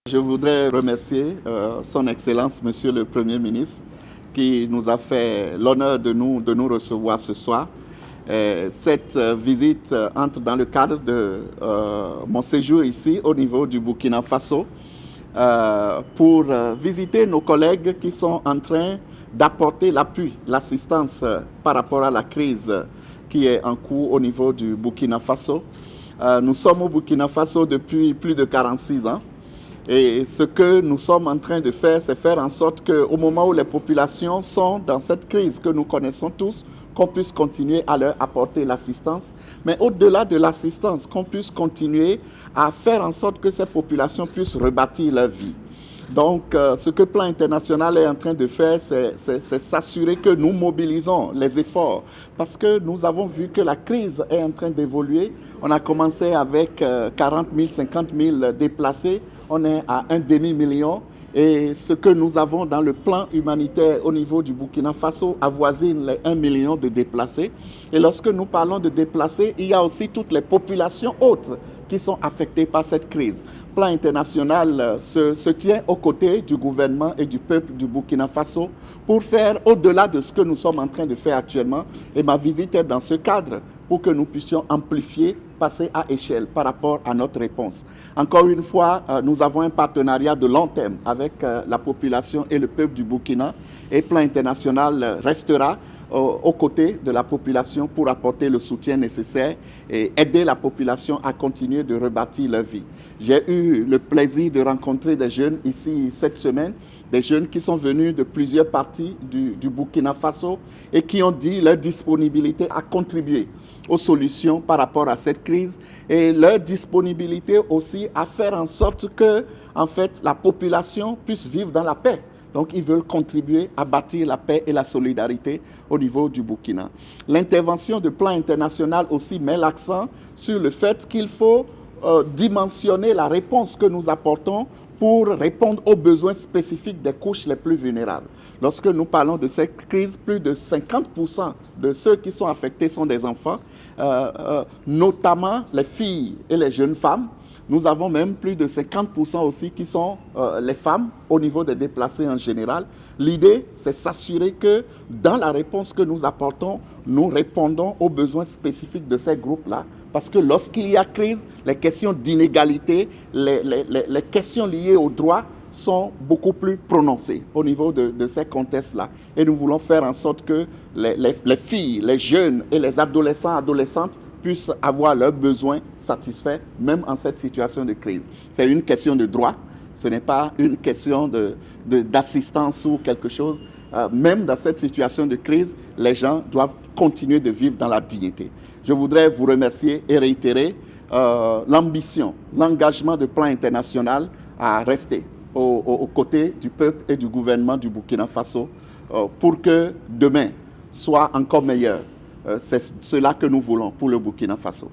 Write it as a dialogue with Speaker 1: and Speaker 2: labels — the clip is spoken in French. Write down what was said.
Speaker 1: Je voudrais remercier Son Excellence, Monsieur le Premier ministre, qui nous a fait l'honneur de nous recevoir ce soir. Cette visite entre dans le cadre de mon séjour ici au niveau du Burkina Faso pour visiter nos collègues qui sont en train d'apporter l'appui, l'assistance par rapport à la crise qui est en cours au niveau du Burkina Faso. Nous sommes au Burkina Faso depuis plus de 46 ans. Et ce que nous sommes en train de faire, c'est faire en sorte qu'au moment où les populations sont dans cette crise que nous connaissons tous, qu'on puisse continuer à leur apporter l'assistance. Mais au-delà de l'assistance, qu'on puisse continuer à faire en sorte que ces populations puissent rebâtir leur vie. Donc, ce que Plan International est en train de faire, c'est s'assurer que nous mobilisons les efforts parce que nous avons vu que la crise est en train d'évoluer. On a commencé avec 40 000, 50 000 déplacés. On est à un demi-million. Et ce que nous avons dans le plan humanitaire au niveau du Burkina Faso avoisine les 1 million de déplacés. Et lorsque nous parlons de déplacés, il y a aussi toutes les populations autres qui sont affectées par cette crise. Plan International se tient aux côtés du gouvernement et du peuple du Burkina Faso pour faire au-delà de ce que nous sommes en train de faire actuellement. Et ma visite est dans ce cadre pour que nous puissions amplifier, passer à échelle par rapport à notre réponse. Encore une fois, nous avons un partenariat de long terme avec la population et le peuple du Burkina et Plan International restera aux côtés de la population pour apporter le soutien nécessaire et aider la population à continuer de rebâtir leur vie. J'ai eu le plaisir de rencontrer des jeunes ici cette semaine, des jeunes qui sont venus de plusieurs parties du Burkina Faso et qui ont dit leur disponibilité à contribuer aux solutions par rapport à cette crise et leur disponibilité aussi à faire en sorte que, en fait, la population puisse vivre dans la paix. Donc, ils veulent contribuer à bâtir la paix et la solidarité au niveau du Burkina. L'intervention de Plan International aussi met l'accent sur le fait qu'il faut dimensionner la réponse que nous apportons pour répondre aux besoins spécifiques des couches les plus vulnérables. Lorsque nous parlons de cette crise, plus de 50% de ceux qui sont affectés sont des enfants, notamment les filles et les jeunes femmes. Nous avons même plus de 50% aussi qui sont les femmes au niveau des déplacés en général. L'idée, c'est s'assurer que dans la réponse que nous apportons, nous répondons aux besoins spécifiques de ces groupes-là. Parce que lorsqu'il y a crise, les questions d'inégalité, les questions liées aux droits sont beaucoup plus prononcées au niveau de ces contextes-là. Et nous voulons faire en sorte que les filles, les jeunes et les adolescents, adolescentes puissent avoir leurs besoins satisfaits, même en cette situation de crise. C'est une question de droit, ce n'est pas une question d'assistance ou quelque chose. Même dans cette situation de crise, les gens doivent continuer de vivre dans la dignité. Je voudrais vous remercier et réitérer l'ambition, l'engagement de Plan International à rester aux côtés du peuple et du gouvernement du Burkina Faso pour que demain soit encore meilleur. C'est cela que nous voulons pour le Burkina Faso.